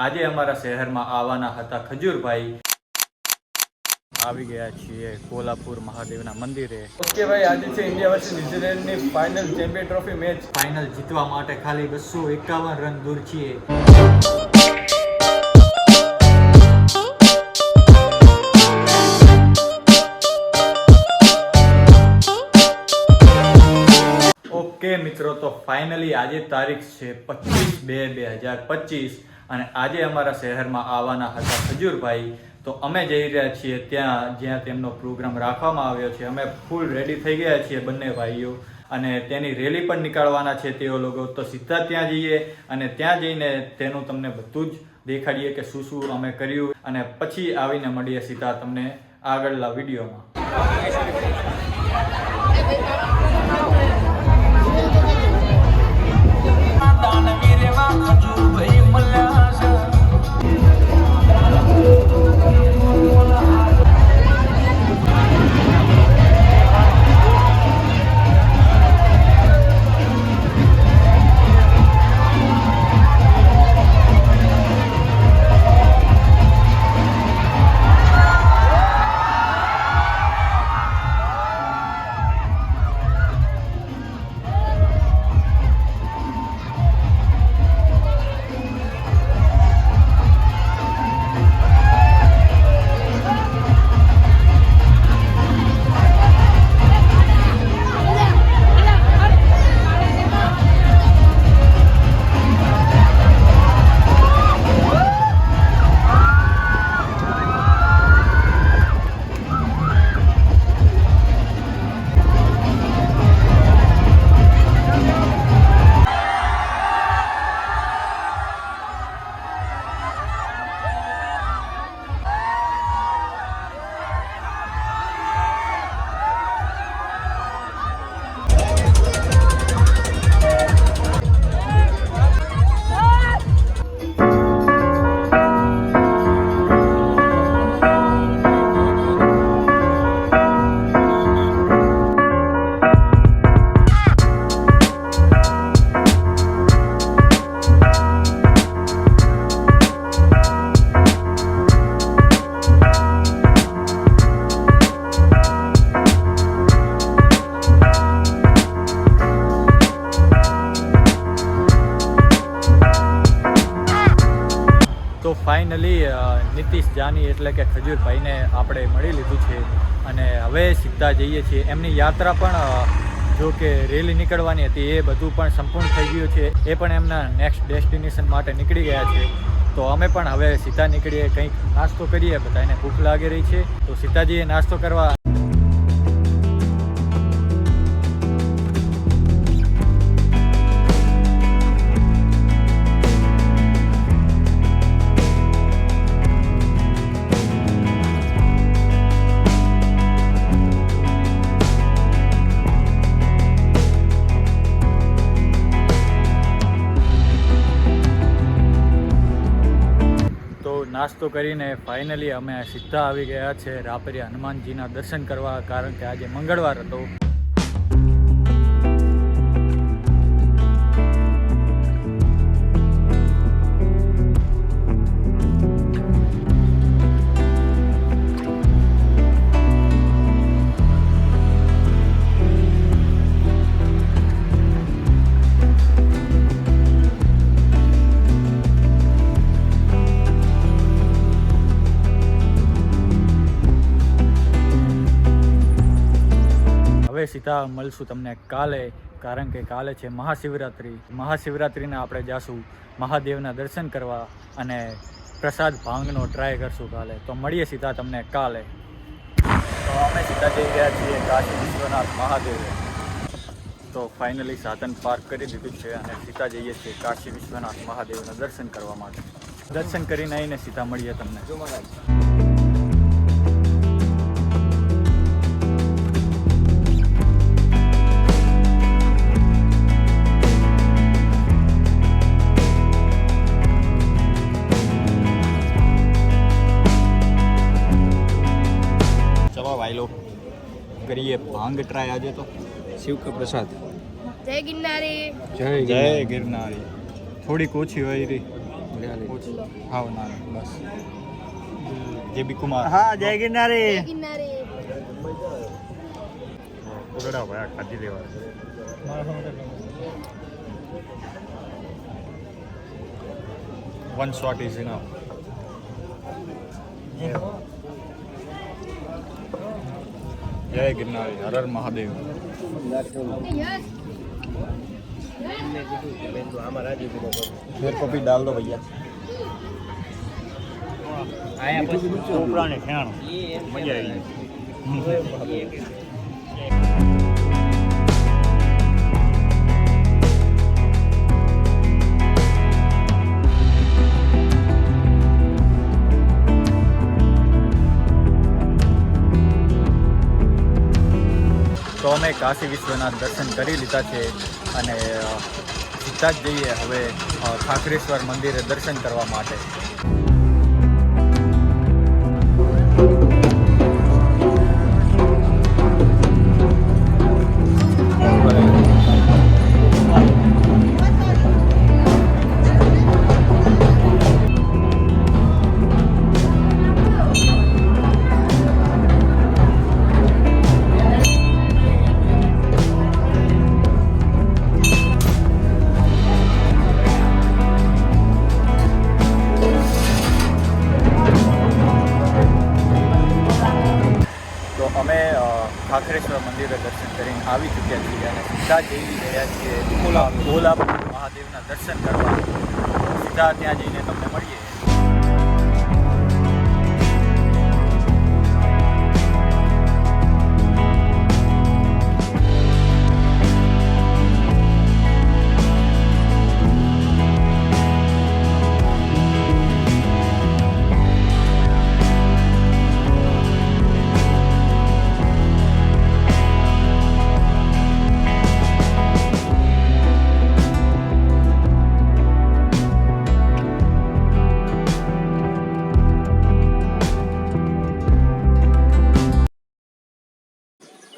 આજે અમારા શહેરમાં આવવાના હતા ખજૂરભાઈ. આવી ગયા છીએ કોલ્હાપુર મહાદેવના મંદિરે. ઓકે ભાઈ, આજે છે ઇન્ડિયા વર્સિસ ન્યુઝીલેન્ડની final champion trophy match. Final જીતવા માટે ખાલી 251 રન દૂર છીએ. ઓકે મિત્રો, તો ફાઇનલી આજે તારીખ છે 25/2/2025 અને આજે અમારા શહેરમાં આવવાના હતા ખજૂરભાઈ. તો અમે જઈ રહ્યા છીએ ત્યાં જ્યાં તેમનો પ્રોગ્રામ રાખવામાં આવ્યો છે. અમે ફૂલ રેડી થઈ ગયા છીએ બંને ભાઈઓ અને તેની રેલી પણ નીકાળવાના છે તેઓ લોકો. તો સીધા ત્યાં જઈએ અને ત્યાં જઈને તેનું તમને બધું જ દેખાડીએ કે શું શું અમે કર્યું અને પછી આવીને મળીએ સીધા તમને આગળના વિડીયોમાં. તો ફાઇનલી નીતિશ જાની એટલે કે ખજૂરભાઈને આપણે મળી લીધું છે અને હવે સીધા જઈએ છીએ. એમની યાત્રા પણ જો કે રેલી નીકળવાની હતી એ બધું પણ સંપૂર્ણ થઈ ગયું છે. એ પણ એમના નેક્સ્ટ ડેસ્ટિનેશન માટે નીકળી ગયા છે. તો અમે પણ હવે સીધા નીકળીએ, કંઈક નાસ્તો કરીએ. બધાને ભૂખ લાગી રહી છે તો સીધા જઈએ નાસ્તો કરવા. નાસ્તો કરીને ફાઇનલી અમે સીધા આવી ગયા છે રાપરિયા હનુમાનજીના દર્શન કરવા, કારણ કે આજે મંગળવાર હતો. હવે સીધા મળશું તમને કાલે, કારણ કે કાલે છે મહાશિવરાત્રિ. મહાશિવરાત્રિને આપણે જાશું મહાદેવના દર્શન કરવા અને પ્રસાદ ભાંગનો ટ્રાય કરશું કાલે. તો મળીએ સીધા તમને કાલે. તો અમે સીધા જઈ ગયા છીએ કાશી વિશ્વનાથ મહાદેવ. તો ફાઇનલી સાધન પાર્ક કરી દીધું છે અને સીધા જઈએ છીએ કાશી વિશ્વનાથ મહાદેવના દર્શન કરવા માટે. દર્શન કરીને આવીને સીધા મળીએ તમને. કરીએ ભાંગ ટ્રાય આજે તો. શિવ કા પ્રસાદ. જય ગિરનારી. જય ગિરનારી. થોડીક ઓછી હોય રહી. હા ના બસ જે બી કુમાર હા જય ગિરનારી ઉગડા ભાઈ ખાધી લેવા one shot is enough. जय गिरनारी हर हर महादेव मेरे को भी डाल दो भैया આયા પછી ચોપડાને ખેણ મજા આવી તો અમે કાશી વિશ્વનાથ દર્શન કરી લીધા છે અને સીધા જ જઈએ હવે ઠાકરેશ્વર મંદિરે દર્શન કરવા માટે. અમે ઠાકરેશ્વર મંદિરે દર્શન કરીને આવી ચૂક્યા છીએ અને સીધા જઈ રહ્યા છીએ કોલ્હાપુર મહાદેવના દર્શન કરવા. સીધા ત્યાં જઈને તમને મળીએ.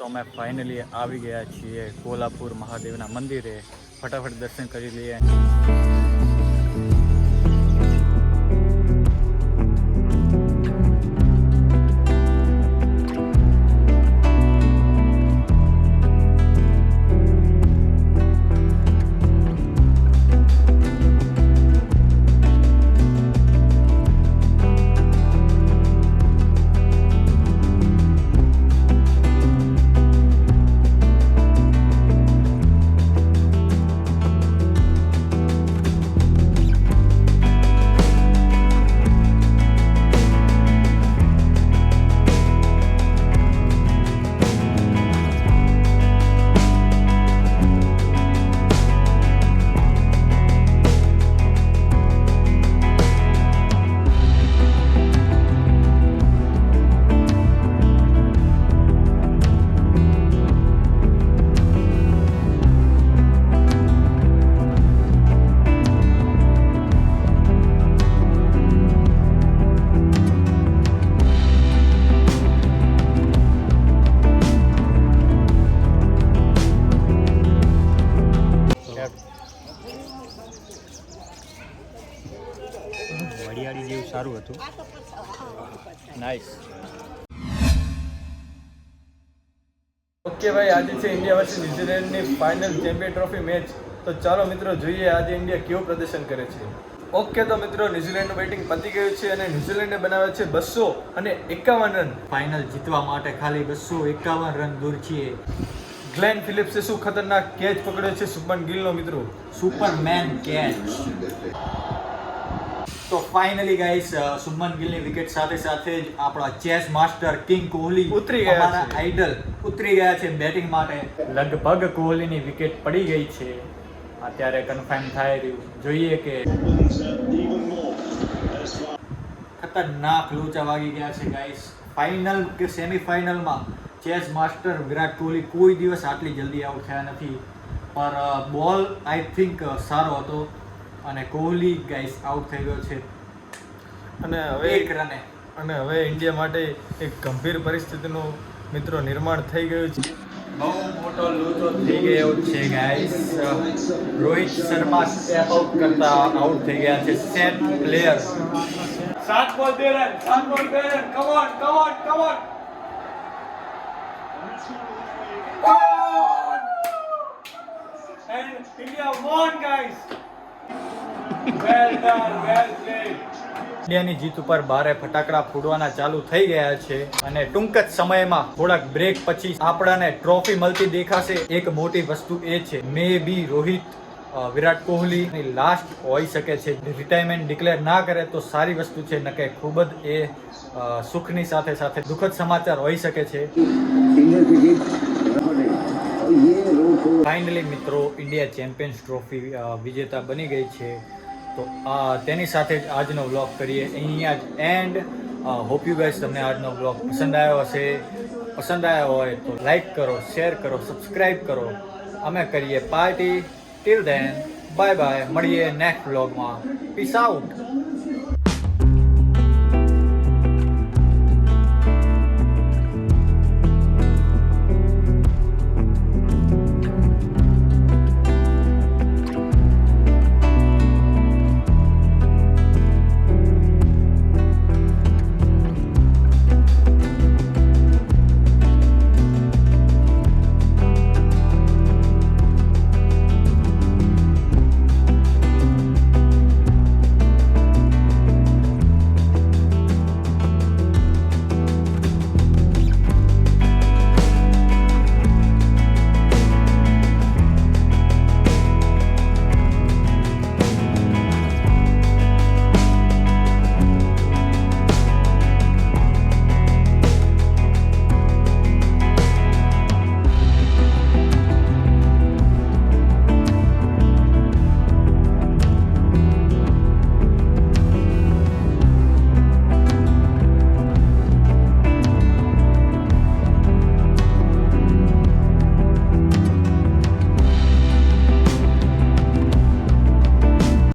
તો અમે ફાઇનલી આવી ગયા છીએ કોલ્હાપુર મહાદેવના મંદિરે. ફટાફટ દર્શન કરી લઈએ. વડિયાળી જેવું સારું હતું. નાઇસ. ઓકે ભાઈ, આજે છે ઇન્ડિયા વર્સિસ ન્યુઝીલેન્ડની ફાઇનલ ચેમ્પિયન ટ્રોફી મેચ. તો ચાલો મિત્રો જોઈએ આજે ઇન્ડિયા કેવું પ્રદર્શન કરે છે. ઓકે તો મિત્રો, ન્યુઝીલેન્ડનું બેટિંગ પતી ગયું છે અને ન્યુઝીલેન્ડે બનાવ્યા છે 251 રન. ફાઇનલ જીતવા માટે ખાલી 251 રન દૂર છીએ. ગ્લેન ફિલિપ્સે શું ખતરનાક કેચ પકડ્યો છે શુભમન ગિલનો મિત્રો. Superman catch. તો ફાઇનલી ગાઈસ, શુભમન ગિલની વિકેટ સાથે સાથે જ આપણા ચેસ માસ્ટર કિંગ કોહલી ઉતરી ગયા અમારા આઈડલ ઉતરી ગયા છે બેટિંગ માટે. લગભગ કોહલીની વિકેટ પડી ગઈ છે. અત્યારે કન્ફર્મ થાય રહ્યું. જોઈએ કે ખતરનાક લોચા વાગી ગયા છે ગાઈસ. ફાઇનલ કે સેમીફાઇનલમાં ચેસ માસ્ટર વિરાટ કોહલી કોઈ દિવસ આટલી જલ્દી આઉટ થયા નથી. પર બોલ આઈ થિંક સારો હતો અને કોહલી ગાઈસ આઉટ થઈ ગયો છે અને હવે એક રને. અને હવે ઇન્ડિયા માટે એક ગંભીર પરિસ્થિતિનું મિત્રો નિર્માણ થઈ ગયું છે. બહુ મોટો લૂચો થઈ ગયો છે guys. Rohit Sharma step out કરતા આઉટ થઈ ગયા છે. Set player 7 ball 2 run, 7 ball 2 run. Come on, come on, come on. And India won, guys. Well done, well played. ઇન્ડિયાની જીત ઉપર બારે ફટાકડા ફૂટવાના ચાલુ થઈ ગયા છે અને ટૂંક જ સમયમાં થોડાક બ્રેક પછી આપણને ટ્રોફી મળતી દેખાશે. એક મોટી વસ્તુ એ છે મે બી રોહિત વિરાટ કોહલીની લાસ્ટ હોઈ શકે છે. રિટાયરમેન્ટ ડિક્લેર ના કરે તો સારી વસ્તુ છે, નકે ખૂબ જ એ સુખની સાથે સાથે દુઃખદ સમાચાર હોઈ શકે છે. ફાઇનલી મિત્રો ઇન્ડિયા ચેમ્પિયન્સ ટ્રોફી વિજેતા બની ગઈ છે. તો તેની સાથે જ આજનો વ્લોગ કરીએ અહીંયા જ એન્ડ. હોપ યુ ગાઈઝ તમને આજનો વ્લોગ પસંદ આવ્યો હશે. પસંદ આવ્યો હોય તો લાઈક કરો, શેર કરો, સબસ્ક્રાઈબ કરો. અમે કરીએ party. Till then bye bye. મળીએ નેક્સ્ટ વ્લોગમાં. Peace out.